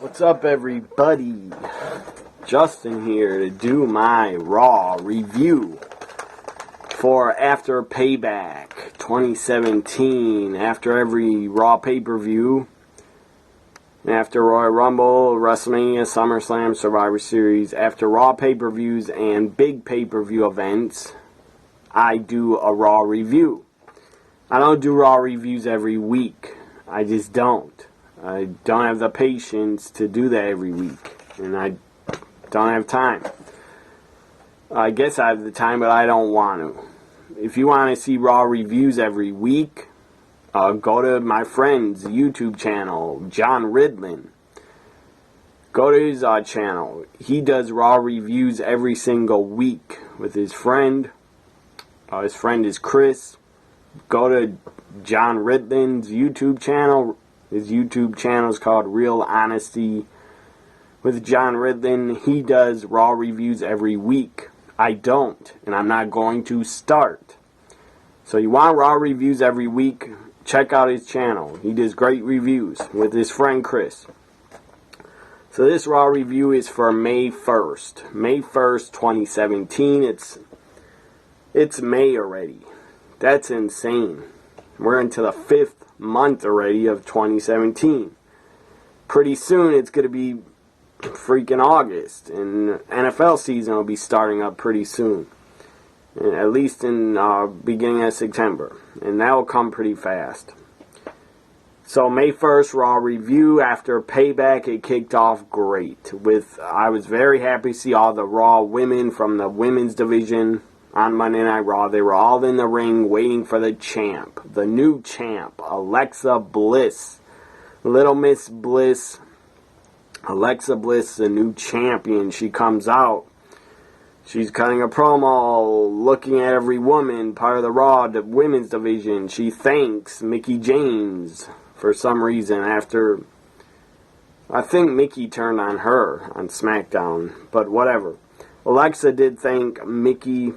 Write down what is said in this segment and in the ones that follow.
What's up, everybody? Justin here to do my Raw review for After Payback 2017. After every Raw pay-per-view, after Royal Rumble, WrestleMania, SummerSlam, Survivor Series, after Raw pay-per-views and big pay-per-view events, I do a Raw review. I don't do Raw reviews every week. I just don't. I don't have the patience to do that every week, and I don't have time. I guess I have the time, but I don't want to. If you want to see Raw reviews every week, go to my friend's YouTube channel, John Ridlin. Go to his channel. He does Raw reviews every single week with his friend. His friend is Chris. Go to John Ridlin's YouTube channel. His YouTube channel is called Real Honesty with John Ridlin. He does Raw reviews every week. I don't, and I'm not going to start. So you want Raw reviews every week, check out his channel. He does great reviews with his friend Chris. So this Raw review is for May 1st. May 1st, 2017. It's May already. That's insane. We're into the 5th month already of 2017. Pretty soon it's going to be freaking August, and NFL season will be starting up pretty soon, at least in beginning of September, and that will come pretty fast. So May 1st Raw review. After Payback, it kicked off great. I was very happy to see all the Raw women from the women's division on Monday Night Raw. They were all in the ring waiting for the champ, the new champ, Alexa Bliss. Little Miss Bliss, Alexa Bliss, the new champion. She comes out. She's cutting a promo, looking at every woman, part of the Raw the women's division. She thanks Mickie James for some reason after, I think Mickie turned on her on SmackDown, but whatever. Alexa did thank Mickie.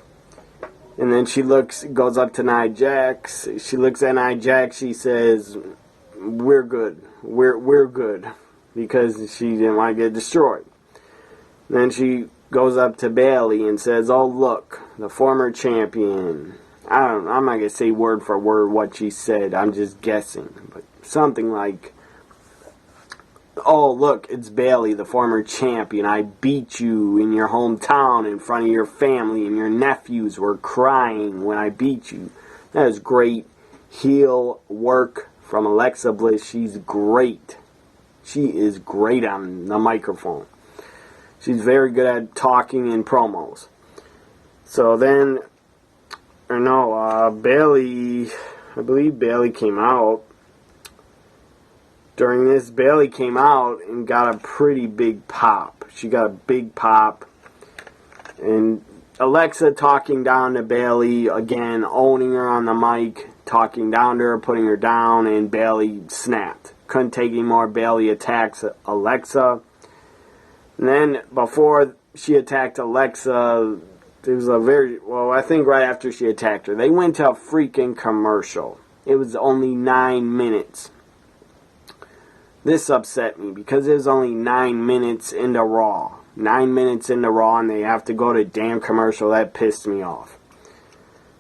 And then she goes up to Nia Jax. She looks at Nia Jax. She says, "We're good. We're good," because she didn't want to get destroyed. Then she goes up to Bayley and says, "Oh look, the former champion." I'm not gonna say word for word what she said. I'm just guessing, but something like, "Oh, look, it's Bayley, the former champion. I beat you in your hometown in front of your family, and your nephews were crying when I beat you." That is great heel work from Alexa Bliss. She's great. She is great on the microphone. She's very good at talking in promos. So then, Bayley, I believe Bayley came out. During this, Bayley came out and got a pretty big pop. She got a big pop. And Alexa talking down to Bayley, again, owning her on the mic, talking down to her, putting her down, and Bayley snapped. Couldn't take any more. Bayley attacks Alexa. And then, before she attacked Alexa, there was I think right after she attacked her, they went to a freaking commercial. It was only 9 minutes. This upset me because it was only 9 minutes into Raw. 9 minutes into Raw, and they have to go to a damn commercial. That pissed me off.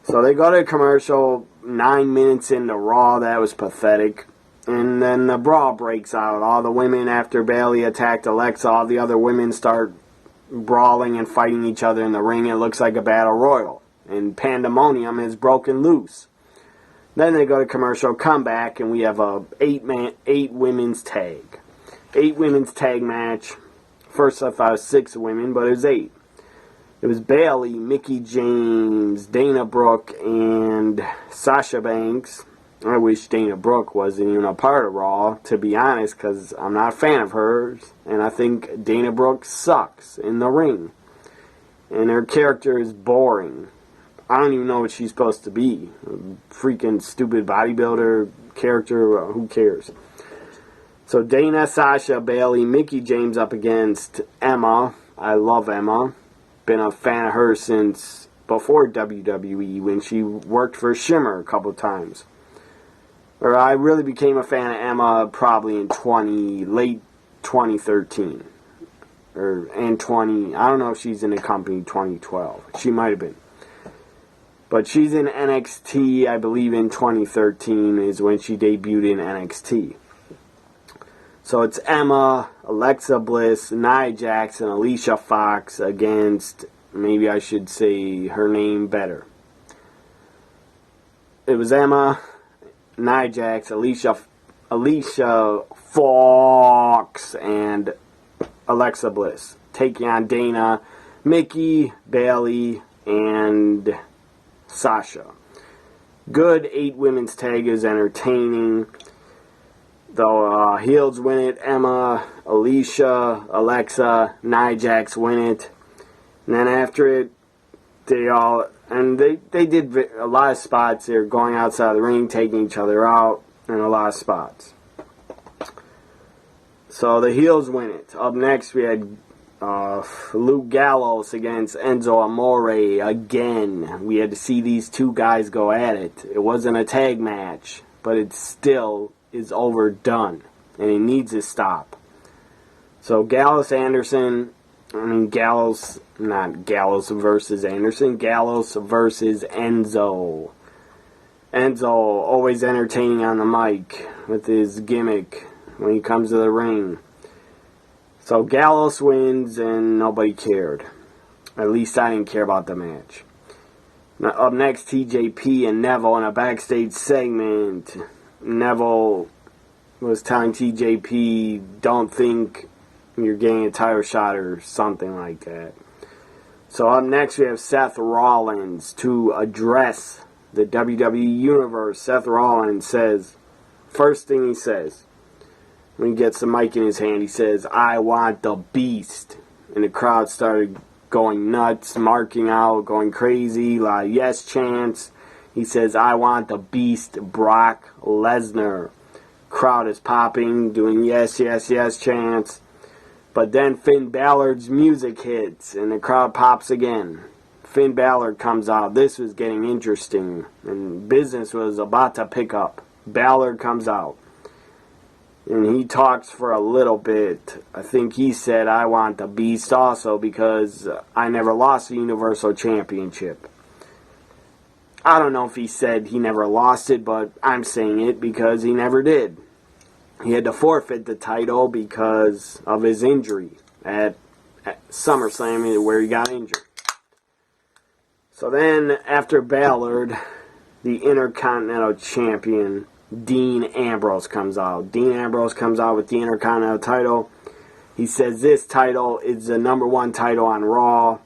So they go to a commercial 9 minutes into Raw. That was pathetic. And then the brawl breaks out. All the women, after Bayley attacked Alexa, all the other women start brawling and fighting each other in the ring. It looks like a battle royal. And pandemonium is broken loose. Then they go to commercial, come back, and we have a 8 women's tag. 8 women's tag match. First I thought it was 6 women, but it was 8. It was Bayley, Mickie James, Dana Brooke, and Sasha Banks. I wish Dana Brooke wasn't even a part of Raw, to be honest, because I'm not a fan of hers. And I think Dana Brooke sucks in the ring. And her character is boring. I don't even know what she's supposed to be. A freaking stupid bodybuilder character. Who cares? So Dana, Sasha, Bayley, Mickie James up against Emma. I love Emma. Been a fan of her since before WWE when she worked for Shimmer a couple times. I really became a fan of Emma probably in late 2013. And 20, I don't know if she's in the company 2012. She might have been. But she's in NXT, I believe in 2013 is when she debuted in NXT. So it's Emma, Alexa Bliss, Nia Jax, and Alicia Fox against, maybe I should say her name better. It was Emma, Nia Jax, Alicia Fox, and Alexa Bliss, taking on Dana, Mickey, Bayley, and Sasha. Good 8 women's tag is entertaining. The heels win it. Emma, Alicia, Alexa, Nia Jax win it. And then after it, they did a lot of spots. They're going outside the ring, taking each other out, and a lot of spots. So the heels win it. Up next, we had Luke Gallows against Enzo Amore again. We had to see these two guys go at it. It wasn't a tag match, but it still is overdone, and it needs to stop. So Gallows versus Anderson, Gallows versus Enzo. Enzo, always entertaining on the mic with his gimmick when he comes to the ring. So Gallows wins and nobody cared. At least I didn't care about the match. Now, up next, TJP and Neville in a backstage segment. Neville was telling TJP, don't think you're getting a title shot or something like that. So up next, we have Seth Rollins to address the WWE Universe. Seth Rollins says, first thing he says, when he gets the mic in his hand, he says, I want the beast. And the crowd started going nuts, marking out, going crazy, like yes chants. He says, I want the beast, Brock Lesnar. Crowd is popping, doing yes, yes, yes chants. But then Finn Balor's music hits, and the crowd pops again. Finn Balor comes out. This was getting interesting, and business was about to pick up. Balor comes out. And he talks for a little bit. I think he said, I want the beast also because I never lost the Universal Championship. I don't know if he said he never lost it, but I'm saying it because he never did. He had to forfeit the title because of his injury at SummerSlam where he got injured. So then, after Ballard, the Intercontinental Champion, Dean Ambrose comes out. Dean Ambrose comes out with the Intercontinental title. He says this title is the #1 title on Raw.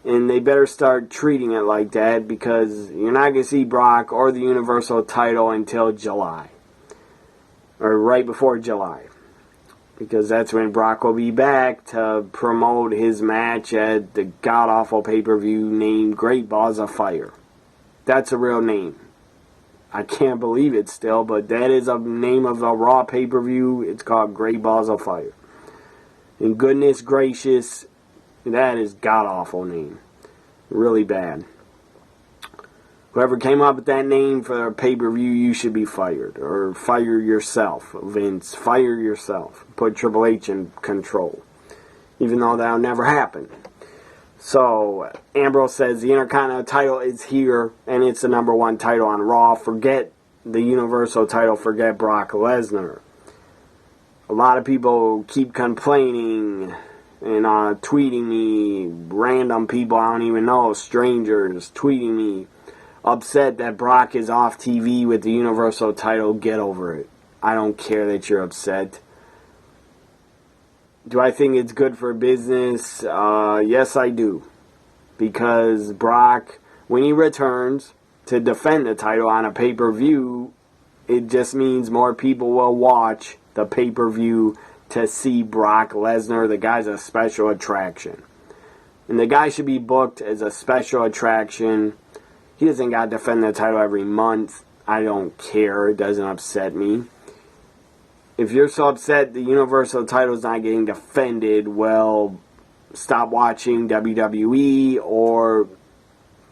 And they better start treating it like that because you're not going to see Brock or the Universal title until July. Or right before July. Because that's when Brock will be back to promote his match at the god-awful pay-per-view named Great Balls of Fire. That's a real name. I can't believe it still, but that is the name of the Raw pay-per-view. It's called Great Balls of Fire. And goodness gracious, that is god-awful name. Really bad. Whoever came up with that name for a pay-per-view, you should be fired. Or fire yourself, Vince. Fire yourself. Put Triple H in control. Even though that'll never happen. So, Ambrose says the Intercontinental title is here, and it's the #1 title on Raw. Forget the Universal title. Forget Brock Lesnar. A lot of people keep complaining and tweeting me, random people I don't even know, strangers, tweeting me, upset that Brock is off TV with the Universal title. Get over it. I don't care that you're upset. Do I think it's good for business? Yes, I do. Because Brock, when he returns to defend the title on a pay-per-view, it just means more people will watch the pay-per-view to see Brock Lesnar. The guy's a special attraction. And the guy should be booked as a special attraction. He doesn't got to defend the title every month. I don't care. It doesn't upset me. If you're so upset the Universal title is not getting defended, well, stop watching WWE or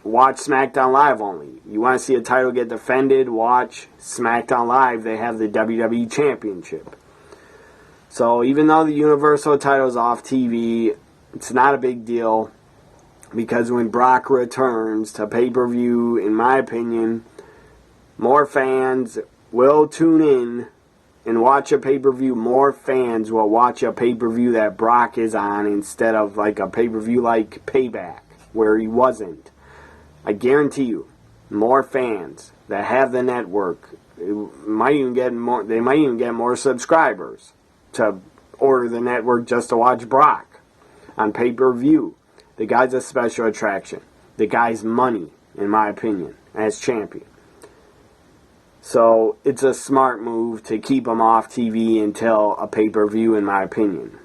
watch SmackDown Live only. You want to see a title get defended, watch SmackDown Live. They have the WWE Championship. So even though the Universal title is off TV, it's not a big deal, because when Brock returns to pay-per-view, in my opinion, more fans will tune in and watch a pay-per-view. More fans will watch a pay-per-view that Brock is on instead of like a pay-per-view like Payback, where he wasn't. I guarantee you, more fans that have the network, they might even get more subscribers to order the network just to watch Brock on pay-per-view. The guy's a special attraction. The guy's money, in my opinion, as champion. So it's a smart move to keep him off TV until a pay-per-view, in my opinion.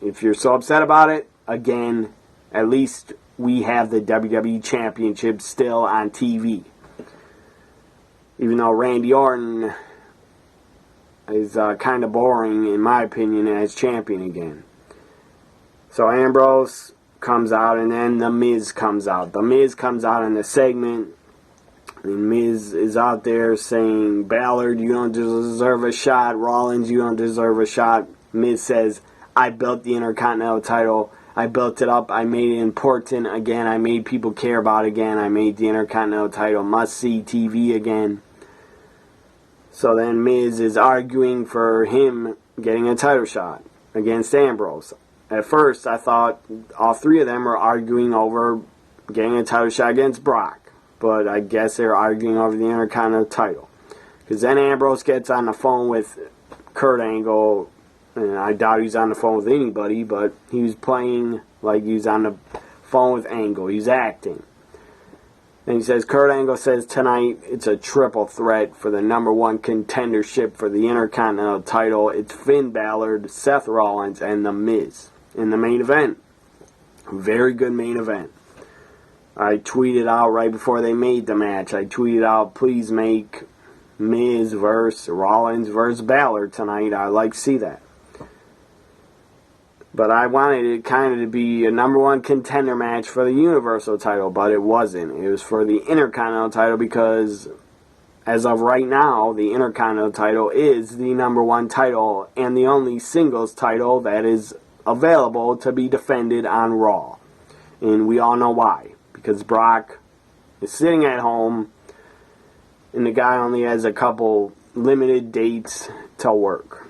If you're so upset about it, again, at least we have the WWE Championship still on TV. Even though Randy Orton is kind of boring, in my opinion, as champion again. So Ambrose comes out, and then The Miz comes out. The Miz comes out in the segment, and Miz is out there saying, Ballard, you don't deserve a shot. Rollins, you don't deserve a shot. Miz says, I built the Intercontinental title. I built it up. I made it important again. I made people care about it again. I made the Intercontinental title must-see TV again. So then Miz is arguing for him getting a title shot against Ambrose. At first, I thought all three of them were arguing over getting a title shot against Brock. But I guess they're arguing over the Intercontinental title. Because then Ambrose gets on the phone with Kurt Angle. And I doubt he's on the phone with anybody, but he was playing like he was on the phone with Angle. He's acting. And he says, Kurt Angle says tonight it's a triple threat for the #1 contendership for the Intercontinental title. It's Finn Balor, Seth Rollins, and The Miz in the main event. Very good main event. I tweeted out right before they made the match. I tweeted out, please make Miz versus Rollins versus Balor tonight. I'd like to see that. But I wanted it kind of to be a #1 contender match for the Universal title, but it wasn't. It was for the Intercontinental title because, as of right now, the Intercontinental title is the #1 title and the only singles title that is available to be defended on Raw. And we all know why. Because Brock is sitting at home and the guy only has a couple limited dates to work.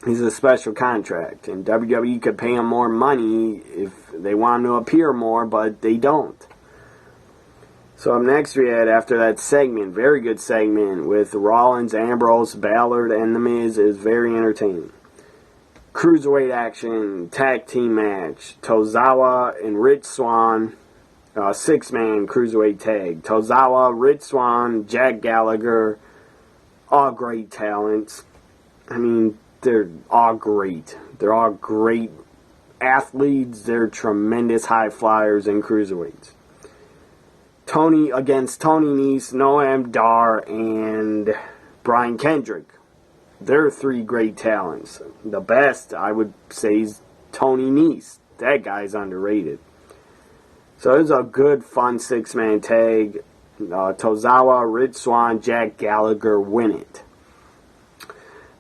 He's a special contract, and WWE could pay him more money if they want him to appear more, but they don't. So up next we had, after that segment, very good segment with Rollins, Ambrose, Ballard, and The Miz, is very entertaining. Cruiserweight action, tag team match, Tozawa and Rich Swann, 6-man Cruiserweight tag. Tozawa, Rich Swann, Jack Gallagher, all great talents. I mean, they're all great. They're all great athletes. They're tremendous high flyers and cruiserweights. Tony against Tony Nese, Noam Dar, and Brian Kendrick. They're 3 great talents. The best, I would say, is Tony Nese. That guy's underrated. So it was a good, fun 6-man tag. Tozawa, Rich Swann, Jack Gallagher win it.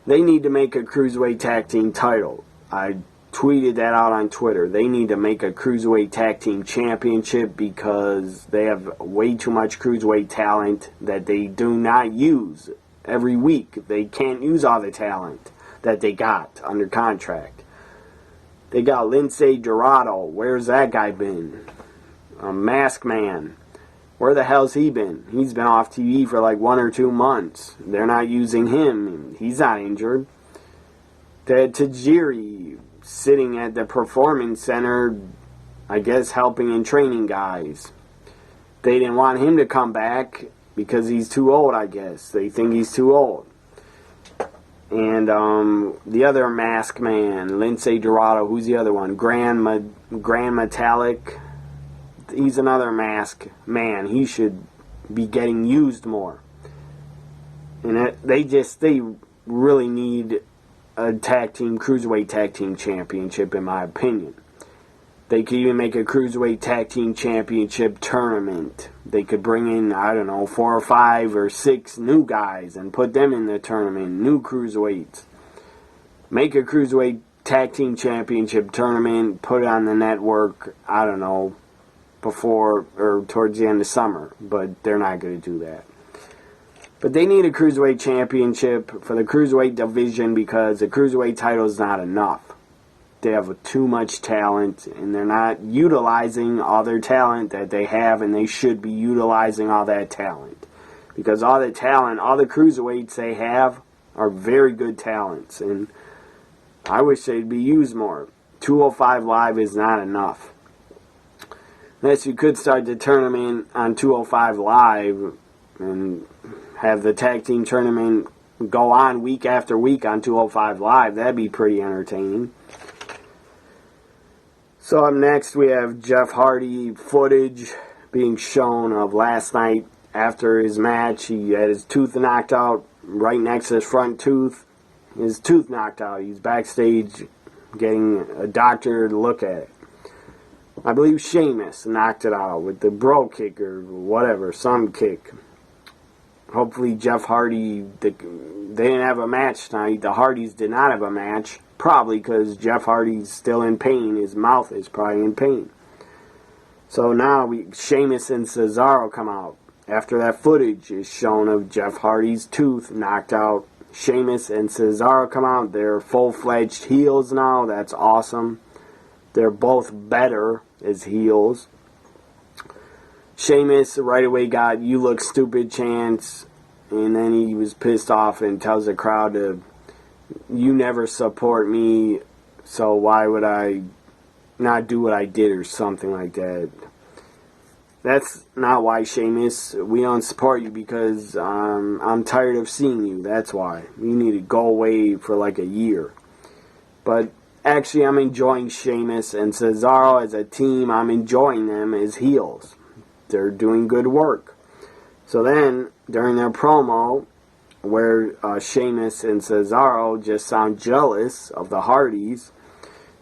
They need to make a Cruiserweight Tag Team title. I tweeted that out on Twitter. They need to make a Cruiserweight Tag Team Championship because they have way too much Cruiserweight talent that they do not use every week. They can't use all the talent that they got under contract. They got Lince Dorado. Where's that guy been? Mask Man. Where the hell's he been? He's been off TV for like 1 or 2 months. They're not using him. He's not injured. Ted Tajiri sitting at the Performance Center, I guess helping and training guys. They didn't want him to come back because he's too old, I guess. They think he's too old. And the other Mask Man, Lince Dorado, who's the other one? Grand Metallic. He's another Mask Man. He should be getting used more. And they really need a Cruiserweight Tag Team Championship, in my opinion. They could even make a Cruiserweight Tag Team Championship tournament. They could bring in, 4 or 5 or 6 new guys and put them in the tournament, new Cruiserweights. Make a Cruiserweight Tag Team Championship tournament, put it on the network, I don't know, before or towards the end of summer. But they're not going to do that. But they need a Cruiserweight Championship for the Cruiserweight division because the Cruiserweight title is not enough. They have too much talent, and they're not utilizing all their talent that they have, and they should be utilizing all that talent. Because all the talent, all the Cruiserweights they have are very good talents, and I wish they'd be used more. 205 Live is not enough. Unless you could start the tournament on 205 Live and have the tag team tournament go on week after week on 205 Live. That'd be pretty entertaining. So up next we have Jeff Hardy footage being shown of last night after his match. He had his tooth knocked out right next to his front tooth. His tooth knocked out. He's backstage getting a doctor to look at it. I believe Sheamus knocked it out with the bro kick or whatever, some kick. Hopefully Jeff Hardy, they didn't have a match tonight. The Hardys did not have a match. Probably because Jeff Hardy's still in pain. His mouth is probably in pain. So now Sheamus and Cesaro come out. After that footage is shown of Jeff Hardy's tooth knocked out, Sheamus and Cesaro come out. They're full-fledged heels now. That's awesome. They're both better as heels. Sheamus right away got "you look stupid" chants, and then he was pissed off and tells the crowd to, "you never support me, so why would I not do what I did," or something like that. That's not why, Sheamus. We don't support you because I'm tired of seeing you. That's why. You need to go away for like a year. But actually, I'm enjoying Sheamus and Cesaro as a team. I'm enjoying them as heels. They're doing good work. So then, during their promo, where Sheamus and Cesaro just sound jealous of the Hardys,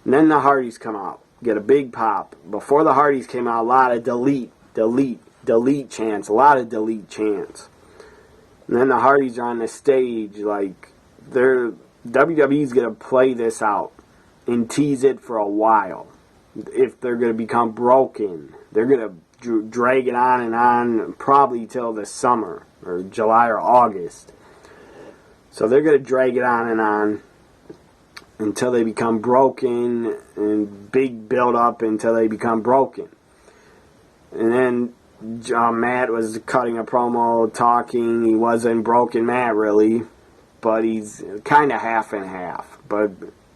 and then the Hardys come out, get a big pop. Before the Hardys came out, a lot of delete chants, a lot of delete chants. And then the Hardys are on the stage, like, WWE's going to play this out and tease it for a while. If they're going to become broken, they're going to drag it on and on, probably till the summer, or July or August. So they're going to drag it on until they become broken, and big build up until they become broken. And then Matt was cutting a promo, talking. He wasn't broken Matt, really, but he's kind of half and half. But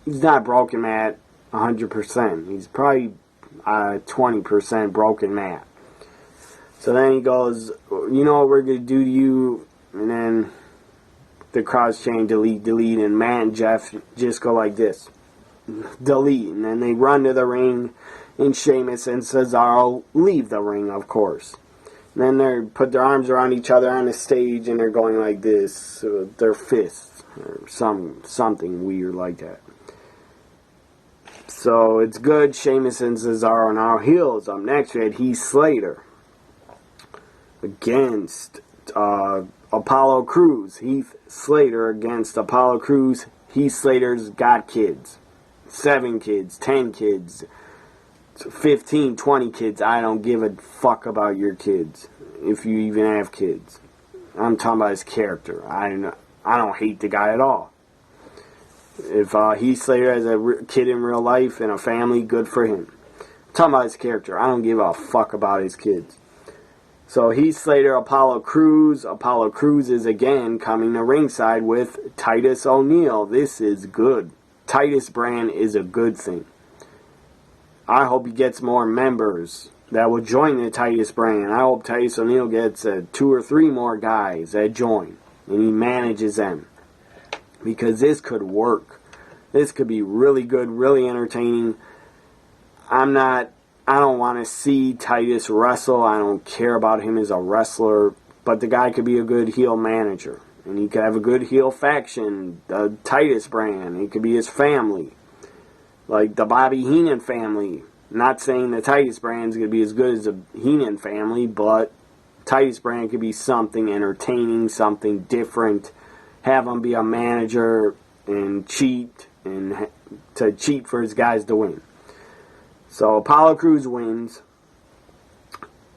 he's not broken Matt 100%. He's probably 20% broken Matt. So then he goes, "you know what we're going to do to you?" And then the crowd's chanting delete, and Matt and Jeff just go like this. Delete. And then they run to the ring, and Sheamus and Cesaro leave the ring, of course. And then they put their arms around each other on the stage, and they're going like this, their fists, or something weird like that. So it's good. Sheamus and Cesaro are now heels. Up next, we had Heath Slater against Apollo Crews. Heath Slater against Apollo Crews. Heath Slater's got kids. 7 kids, 10 kids, 15, 20 kids. I don't give a fuck about your kids, if you even have kids. I'm talking about his character. I don't hate the guy at all. If Heath Slater has a kid in real life and a family, good for him. I'm talking about his character. I don't give a fuck about his kids. So Heath Slater, Apollo Crews. Apollo Crews is again coming to ringside with Titus O'Neil. This is good. Titus brand is a good thing. I hope he gets more members that will join the Titus brand. I hope Titus O'Neil gets 2 or 3 more guys that join, and he manages them. Because this could work. This could be really good, really entertaining. I don't want to see Titus wrestle. I don't care about him as a wrestler. But the guy could be a good heel manager. And he could have a good heel faction. The Titus brand. It could be his family. Like the Bobby Heenan family. Not saying the Titus brand is going to be as good as the Heenan family. But Titus brand could be something entertaining. Something different. Have him be a manager and cheat and to cheat for his guys to win. So Apollo Crews wins.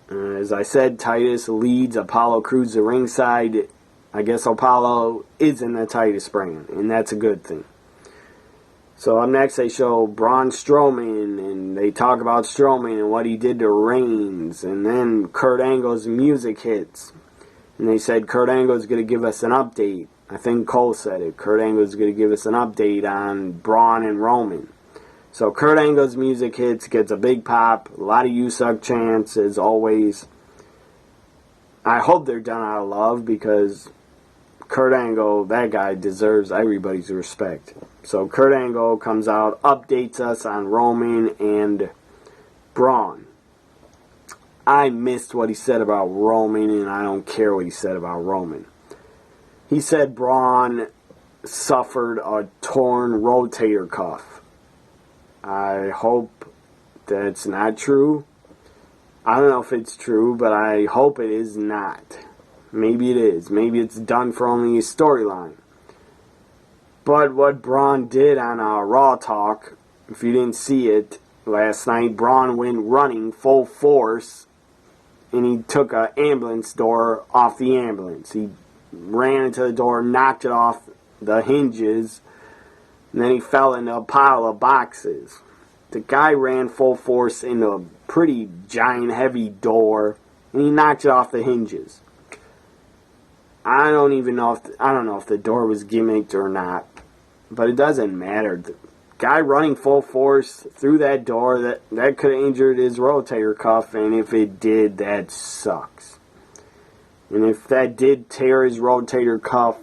As I said, Titus leads Apollo Crews to ringside. I guess Apollo is in the Titus brand, and that's a good thing. So up next they show Braun Strowman, and they talk about Strowman and what he did to Reigns. And then Kurt Angle's music hits. And they said Kurt Angle's going to give us an update. I think Cole said it. Kurt Angle's going to give us an update on Braun and Roman. So Kurt Angle's music hits, gets a big pop. A lot of "You Suck" chants, as always. I hope they're done out of love, because Kurt Angle, that guy deserves everybody's respect. So Kurt Angle comes out, updates us on Roman and Braun. I missed what he said about Roman, and I don't care what he said about Roman. He said Braun suffered a torn rotator cuff. I hope that's not true. I don't know if it's true, but I hope it is not. Maybe it is. Maybe it's done for only a storyline. But what Braun did on Raw Talk, if you didn't see it last night, Braun went running full force, and he took an ambulance door off the ambulance. He ran into the door, knocked it off the hinges, and then he fell into a pile of boxes. The guy ran full force into a pretty giant heavy door, and he knocked it off the hinges. I don't know if the door was gimmicked or not, but it doesn't matter. The guy running full force through that door, that could have injured his rotator cuff, and if it did, that sucks. And if that did tear his rotator cuff,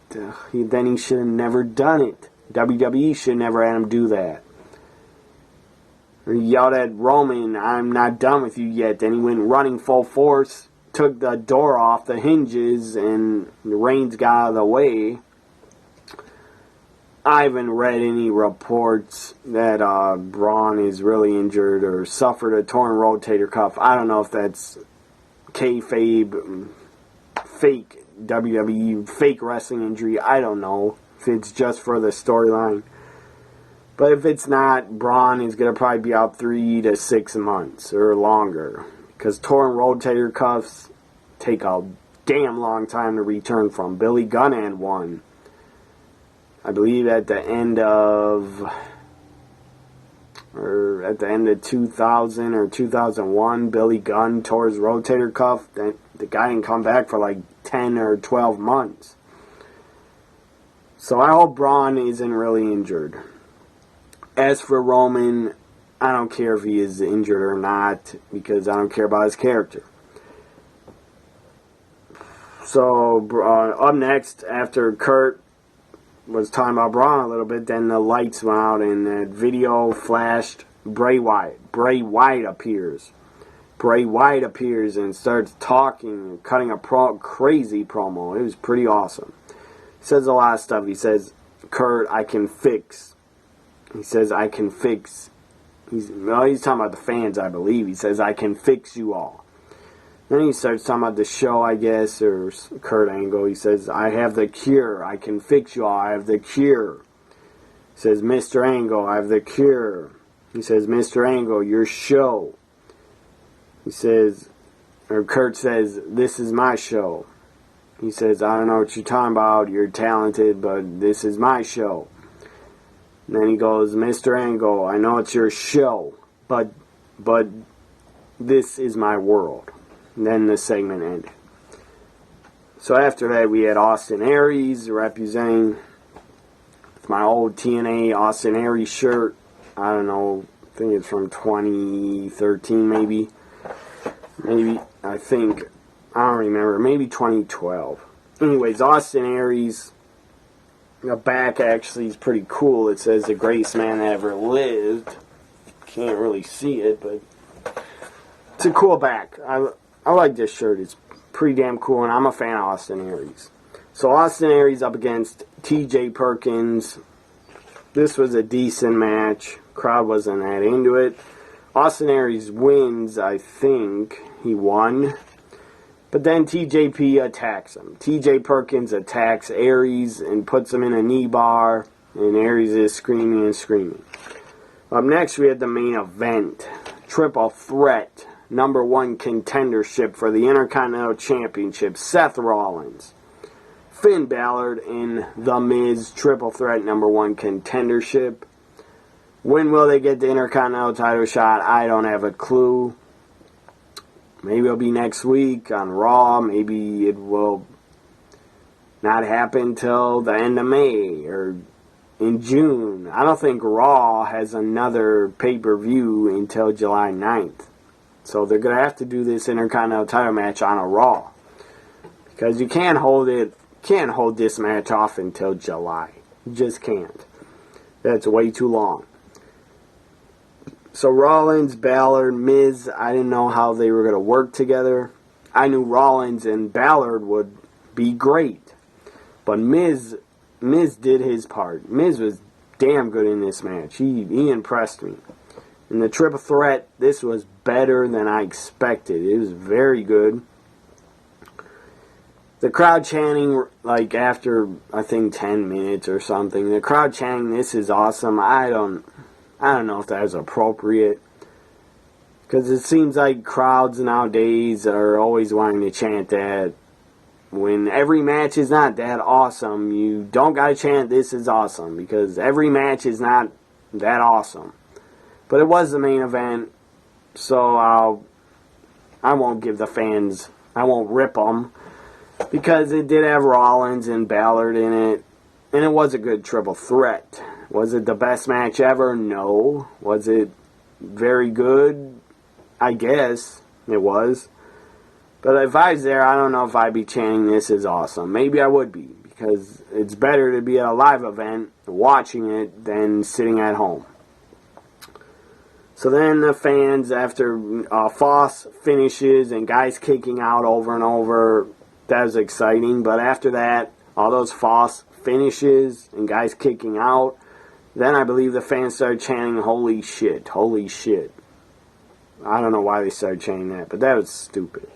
then he should have never done it. WWE should never have him do that. He yelled at Roman, "I'm not done with you yet." Then he went running full force, took the door off the hinges, and Reigns got out of the way. I haven't read any reports that Braun is really injured or suffered a torn rotator cuff. I don't know if that's kayfabe, fake WWE, fake wrestling injury. I don't know if it's just for the storyline. But if it's not, Braun is going to probably be out 3 to 6 months or longer. Because torn rotator cuffs take a damn long time to return from. Billy Gunn had one. I believe at the end of 2000 or 2001, Billy Gunn tore his rotator cuff. The guy didn't come back for like 10 or 12 months. So I hope Braun isn't really injured. As for Roman, I don't care if he is injured or not, because I don't care about his character. So, up next, after Kurt was talking about Braun a little bit, then the lights went out and the video flashed Bray Wyatt. Bray Wyatt appears. Bray Wyatt appears and starts talking, cutting a crazy promo. It was pretty awesome. He says a lot of stuff. He says, "Kurt, I can fix." He says, "I can fix." He's talking about the fans, I believe. He says, "I can fix you all." Then he starts talking about the show, I guess, or Kurt Angle. He says, "I have the cure. I can fix you all. I have the cure." He says, "Mr. Angle, I have the cure." He says, "Mr. Angle, your show." He says, or Kurt says, "This is my show." He says, "I don't know what you're talking about. You're talented, but this is my show." And then he goes, "Mr. Angle, I know it's your show, but this is my world." And then the segment ended. So after that, we had Austin Aries representing with my old TNA Austin Aries shirt. I don't know, I think it's from 2013 maybe. I don't remember, maybe 2012. Anyways, Austin Aries. The back actually is pretty cool. It says the greatest man that ever lived. Can't really see it, but it's a cool back. I like this shirt. It's pretty damn cool, and I'm a fan of Austin Aries. So Austin Aries up against TJ Perkins. This was a decent match. Crowd wasn't that into it. Austin Aries wins, I think. He won. But then TJP attacks him. TJ Perkins attacks Aries and puts him in a knee bar. And Aries is screaming and screaming. Up next, we had the main event. Triple threat. #1 contendership for the Intercontinental Championship. Seth Rollins, Finn Balor, and The Miz. Triple threat #1 contendership. When will they get the Intercontinental title shot? I don't have a clue. Maybe it'll be next week on Raw. Maybe it will not happen till the end of May or in June. I don't think Raw has another pay-per-view until July 9th. So they're going to have to do this Intercontinental title match on a Raw. Because you can't hold this match off until July. You just can't. That's way too long. So Rollins, Balor, Miz, I didn't know how they were going to work together. I knew Rollins and Balor would be great. But Miz did his part. Miz was damn good in this match. He impressed me. In the triple threat, this was better than I expected. It was very good. The crowd chanting, like after, I think, 10 minutes or something, the crowd chanting, "This is awesome." I don't know if that is appropriate. Because it seems like crowds nowadays are always wanting to chant that. When every match is not that awesome, you don't got to chant "This is awesome." Because every match is not that awesome. But it was the main event, so I won't give the fans, I won't rip them. Because it did have Rollins and Ballard in it. And it was a good triple threat. Was it the best match ever? No. Was it very good? I guess it was. But if I was there, I don't know if I'd be chanting "This is awesome." Maybe I would be. Because it's better to be at a live event watching it than sitting at home. So then the fans, after Foss finishes and guys kicking out over and over, that was exciting. But after that, all those Foss finishes and guys kicking out, then I believe the fans started chanting "Holy shit, holy shit." I don't know why they started chanting that, but that was stupid.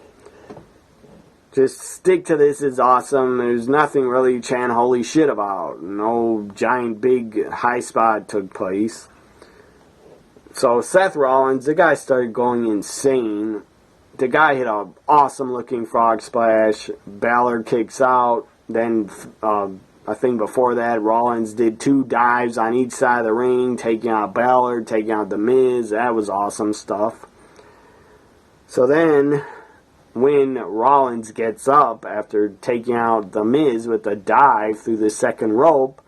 Just stick to "This is awesome." There's nothing really to chant "Holy shit" about. No giant big high spot took place. So Seth Rollins, the guy started going insane. The guy hit an awesome looking frog splash. Ballard kicks out. Then I think before that, Rollins did 2 dives on each side of the ring, taking out Ballard, taking out The Miz. That was awesome stuff. So then, when Rollins gets up after taking out The Miz with a dive through the second rope,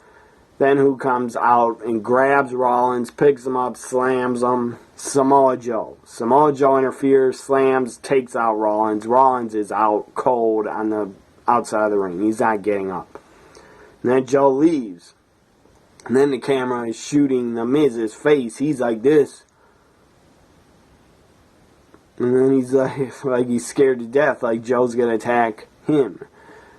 then who comes out and grabs Rollins, picks him up, slams him? Samoa Joe. Samoa Joe interferes, slams, takes out Rollins. Rollins is out cold on the outside of the ring. He's not getting up. And then Joe leaves. And then the camera is shooting The Miz's face. He's like this. And then he's like he's scared to death, like Joe's going to attack him.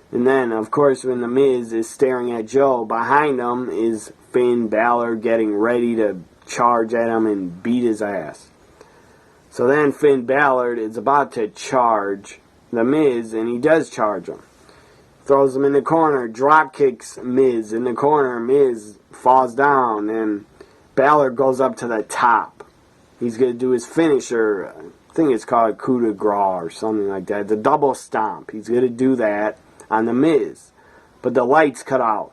And then, of course, when The Miz is staring at Joe, behind him is Finn Balor getting ready to charge at him and beat his ass. So then Finn Balor is about to charge The Miz, and he does charge him. Throws him in the corner, drop kicks Miz in the corner. Miz falls down, and Balor goes up to the top. He's going to do his finisher. I think it's called coup de grace or something like that. The double stomp. He's going to do that on The Miz. But the lights cut out.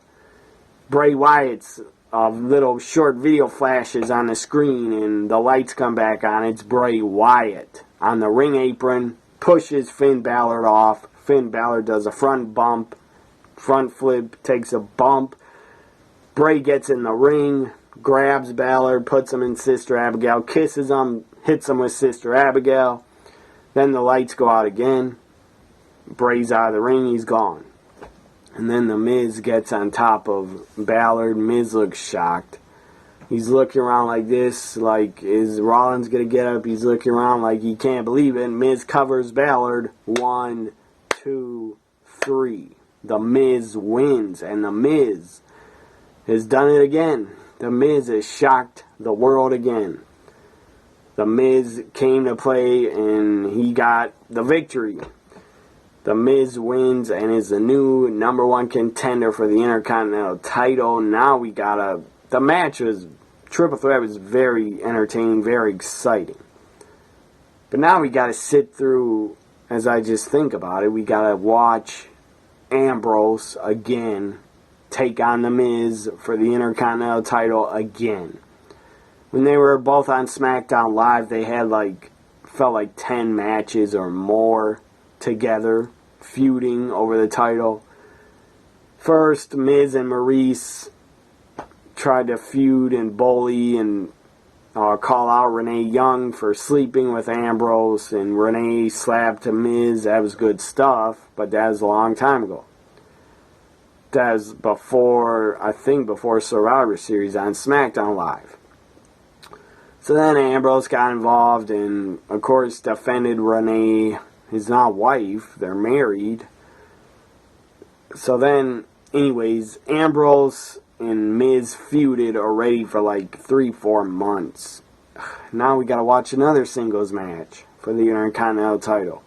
Bray Wyatt's little short video flashes on the screen, and the lights come back on. It's Bray Wyatt on the ring apron, pushes Finn Balor off. Finn Balor does a front bump, front flip, takes a bump. Bray gets in the ring, grabs Balor, puts him in Sister Abigail, kisses him, hits him with Sister Abigail. Then the lights go out again. Bray's out of the ring, he's gone. And then The Miz gets on top of Ballard. Miz looks shocked. He's looking around like this, like, is Rollins going to get up? He's looking around like he can't believe it. Miz covers Ballard. 1, 2, 3. The Miz wins, and The Miz has done it again. The Miz has shocked the world again. The Miz came to play, and he got the victory. The Miz wins and is the new #1 contender for the Intercontinental Title. Now we got the match was, triple threat was very entertaining, very exciting. But now we got to sit through, as I just think about it, we got to watch Ambrose again take on The Miz for the Intercontinental Title again. When they were both on SmackDown Live, they had felt like 10 matches or more together, feuding over the title. First, Miz and Maurice tried to feud and bully and call out Renee Young for sleeping with Ambrose, and Renee slapped Miz. That was good stuff, but that was a long time ago. That was before Survivor Series on SmackDown Live. So then Ambrose got involved and, of course, defended Renee, his now wife. They're married. So then, anyways, Ambrose and Miz feuded already for 3-4 months. Now we gotta watch another singles match for the Intercontinental Title.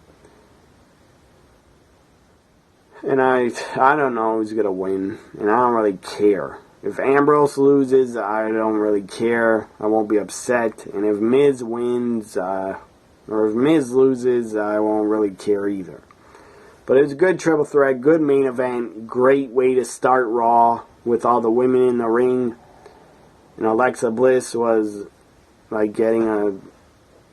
And I don't know who's gonna win, and I don't really care. If Ambrose loses, I don't really care. I won't be upset. And if Miz wins, or if Miz loses, I won't really care either. But it was a good triple threat, good main event, great way to start Raw with all the women in the ring. And Alexa Bliss was getting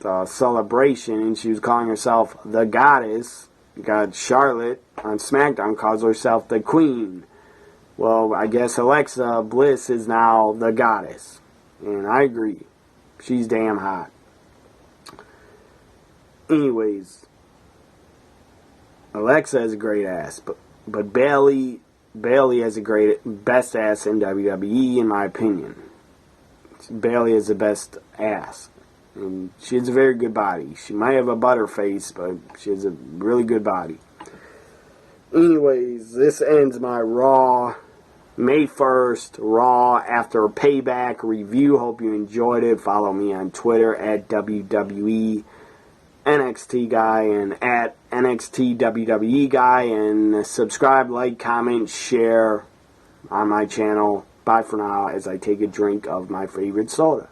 a celebration, and she was calling herself the Goddess. You got Charlotte on SmackDown calls herself the Queen. Well, I guess Alexa Bliss is now the Goddess. And I agree. She's damn hot. Anyways, Alexa has a great ass. But Bayley has a best ass in WWE, in my opinion. Bayley has the best ass. And she has a very good body. She might have a butter face, but she has a really good body. Anyways, this ends my Raw May 1st, Raw After Payback review. Hope you enjoyed it. Follow me on Twitter at WWE NXT Guy and at NXT WWE Guy. And subscribe, like, comment, share on my channel. Bye for now as I take a drink of my favorite soda.